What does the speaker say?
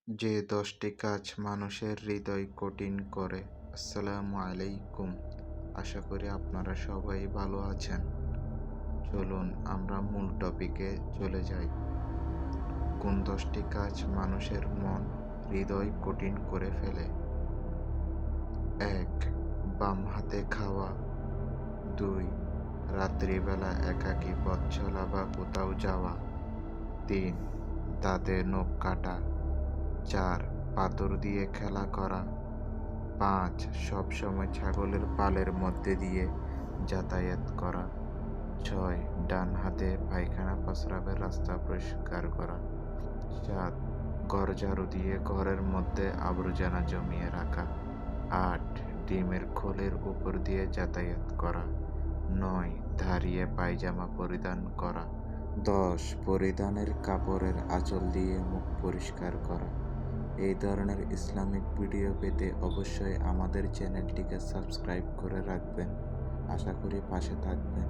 যে ১০টি কাজ মানুষের হৃদয় কঠিন করে। আসসালামু আলাইকুম। আশা করি আপনারা সবাই ভালো আছেন। চলুন আমরা মূল টপিকে চলে যাই। কোন ১০টি কাজ মানুষের মন, হৃদয় কঠিন করে ফেলে? ১. বাম হাতে খাওয়া। ২. রাত্রিবেলা একাকী পথ চলা বা কোথাও যাওয়া। ৩. দাঁতে নখ কাটা। ৪. পাথর দিয়ে খেলা করা। ৫. সবসময় ছাগলের পালের মধ্যে দিয়ে যাতায়াত করা। ৬. ডান হাতে পায়খানা প্রস্রাবের রাস্তা পরিষ্কার করা। ৭. ঘর ঝাড়ু দিয়ে ঘরের মধ্যে আবর্জনা জমিয়ে রাখা। ৮. ডিমের খোলের উপর দিয়ে যাতায়াত করা। ৯. দাঁড়িয়ে পায়জামা পরিধান করা। ১০. পরিধানের কাপড়ের আঁচল দিয়ে মুখ পরিষ্কার করা। এই ধরনের ইসলামিক ভিডিও পেতে অবশ্যই আমাদের চ্যানেলটিকে সাবস্ক্রাইব করে রাখবেন। আশা করি পাশে থাকবেন।